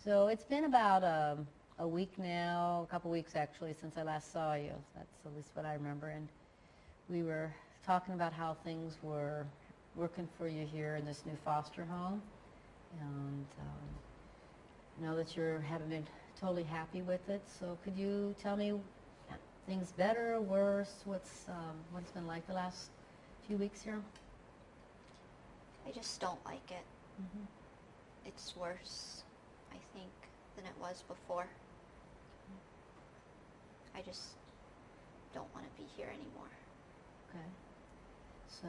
So it's been about a week now, a couple weeks actually, since I last saw you. That's at least what I remember. And we were talking about how things were working for you here in this new foster home. And know that you haven't been totally happy with it. So could you tell me things better, worse? What it's been like the last few weeks here? I just don't like it. Mm-hmm. It's worse, I think, than it was before. I just don't want to be here anymore. Okay. So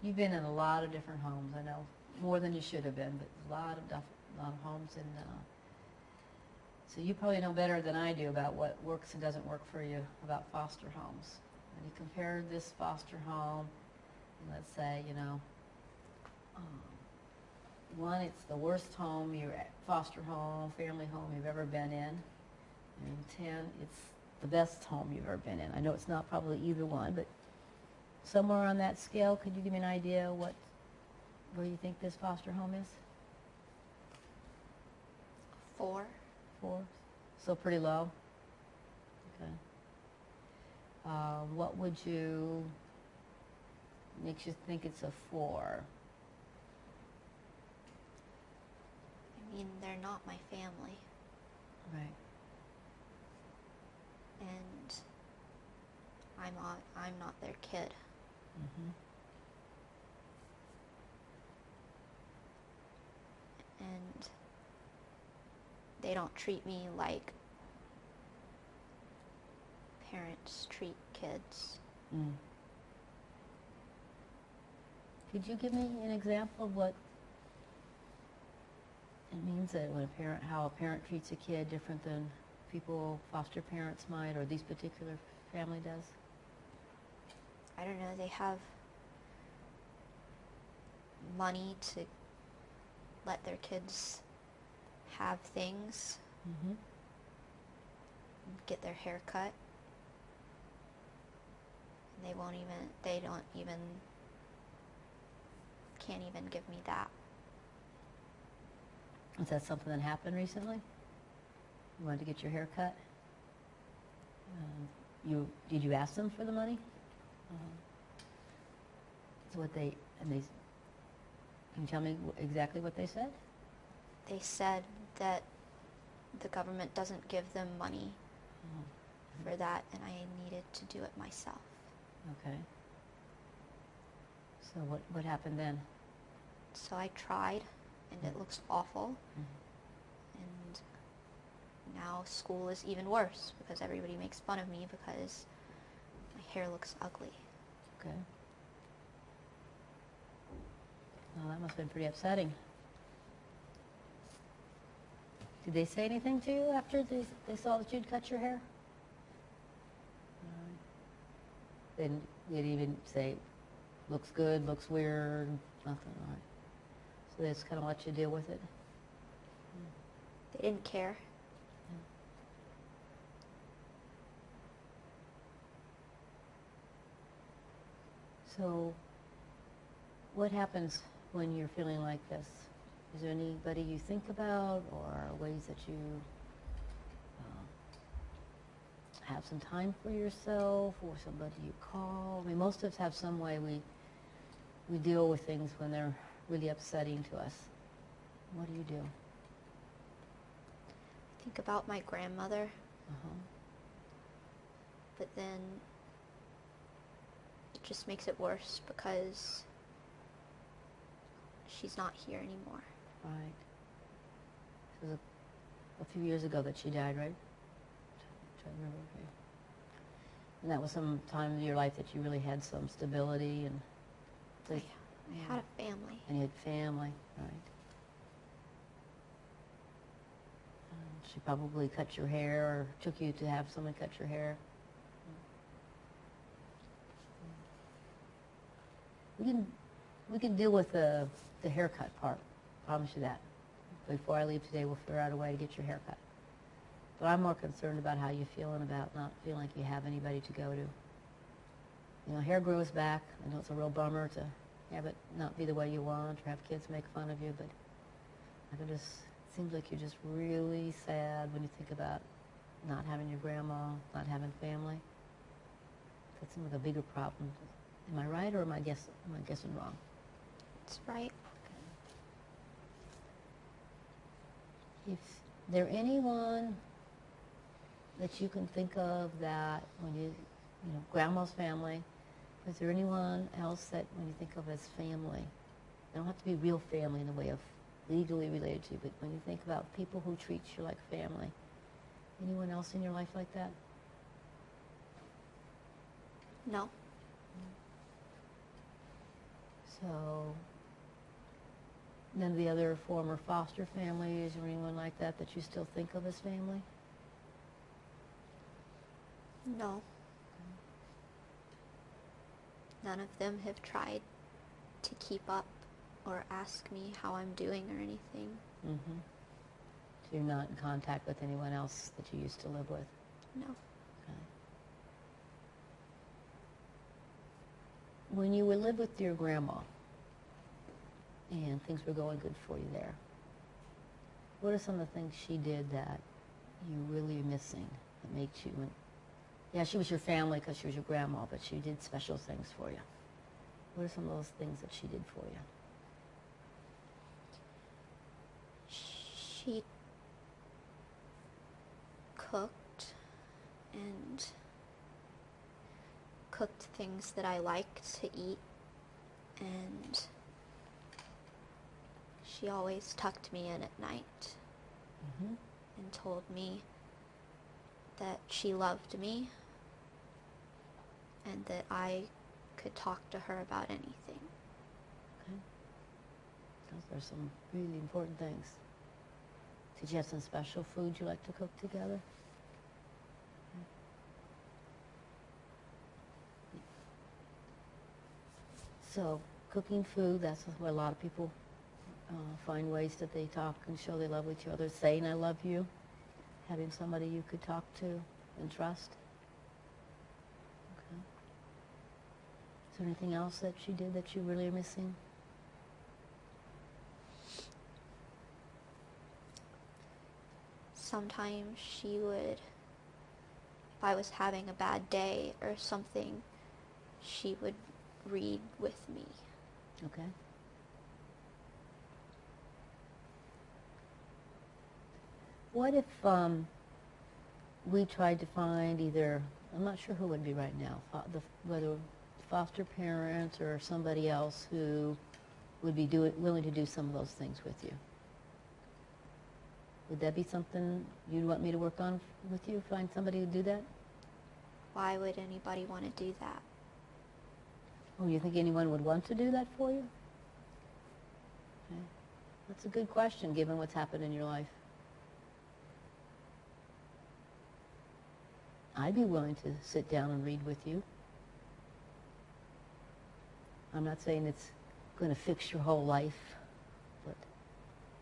you've been in a lot of different homes. I know more than you should have been, but a lot of homes. And so you probably know better than I do about what works and doesn't work for you about foster homes. When you compare this foster home, and let's say, one, it's the worst home, foster home, family home you've ever been in. And 10, it's the best home you've ever been in. I know it's not probably either one, but somewhere on that scale, could you give me an idea where you think this foster home is? 4. 4? So pretty low? Okay. What makes you think it's a 4? I mean, they're not my family. Right. And I'm not their kid. Mm-hmm. And they don't treat me like parents treat kids. Mm. Could you give me an example of what it means that how a parent treats a kid different than foster parents might, or this particular family does? I don't know, they have money to let their kids have things, Mm-hmm. get their hair cut. And can't even give me that. Is that something that happened recently? You wanted to get your hair cut? Did you ask them for the money? Can you tell me exactly what they said? They said that the government doesn't give them money for that, and I needed to do it myself. Okay. So what happened then? So I tried, and it looks awful. Mm-hmm. And now school is even worse because everybody makes fun of me because my hair looks ugly. Okay. Well, that must have been pretty upsetting. Did they say anything to you after they saw that you'd cut your hair? They didn't even say, looks good, looks weird, nothing, all right. So they just kind of let you deal with it? They didn't care. So what happens when you're feeling like this? Is there anybody you think about, or ways that you have some time for yourself, or somebody you call? I mean, most of us have some way we deal with things when they're really upsetting to us. What do you do? I think about my grandmother, Uh-huh. but then it just makes it worse because she's not here anymore. Right. This was a few years ago that she died, right? Trying to remember. Okay. And that was some time in your life that you really had some stability and. I had a family. And you had family, right? She probably cut your hair, or took you to have someone cut your hair. We can deal with the haircut part. Promise you that. Before I leave today, we'll figure out a way to get your hair cut. But I'm more concerned about how you're feeling about not feeling like you have anybody to go to. You know, hair grows back. I know it's a real bummer to have it not be the way you want, or have kids make fun of you, but I can just Seems like you're just really sad when you think about not having your grandma, not having family. That seems like a bigger problem. Am I right, or am I guessing wrong? It's right. Is there anyone that you can think of that when you know, grandma's family, is there anyone else that when you think of as family, they don't have to be real family in the way of legally related to you, but when you think about people who treat you like family, anyone else in your life like that? No. So, none of the other former foster families or anyone like that that you still think of as family? No. None of them have tried to keep up or ask me how I'm doing or anything. Mm-hmm. So you're not in contact with anyone else that you used to live with? No. Okay. When you would live with your grandma and things were going good for you there, what are some of the things she did that you really are missing that made you, yeah, she was your family because she was your grandma, but she did special things for you. What are some of those things that she did for you? She cooked and cooked things that I liked to eat, and she always tucked me in at night Mm-hmm. and told me that she loved me and that I could talk to her about anything. Okay. Those are some really important things. Did you have some special food you like to cook together? So, cooking food, that's where a lot of people find ways that they talk and show they love each other. Saying I love you, having somebody you could talk to and trust. Okay. Is there anything else that she did that you really are missing? Sometimes she would, if I was having a bad day or something, she would read with me. Okay. What if we tried to find either, I'm not sure who would be right now, whether foster parents or somebody else who would be willing to do some of those things with you? Would that be something you'd want me to work on with you? Find somebody who'd do that? Why would anybody want to do that? Oh, you think anyone would want to do that for you? Okay. That's a good question, given what's happened in your life. I'd be willing to sit down and read with you. I'm not saying it's going to fix your whole life, but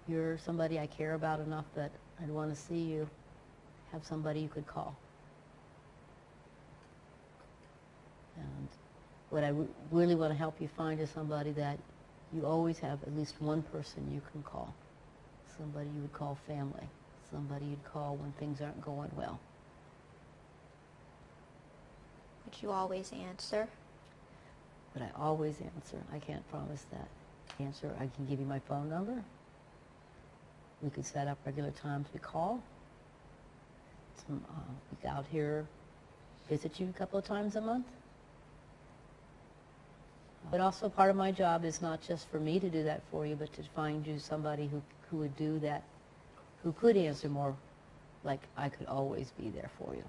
you're somebody I care about enough that I'd want to see you have somebody you could call. And what I really want to help you find is somebody that you always have at least one person you can call. Somebody you would call family. Somebody you'd call when things aren't going well. Would you always answer? But I always answer. I can't promise that. Answer. I can give you my phone number. We could set up regular times we call. We get out here, visit you a couple of times a month. But also part of my job is not just for me to do that for you, but to find you somebody who would do that, who could answer more like I could always be there for you.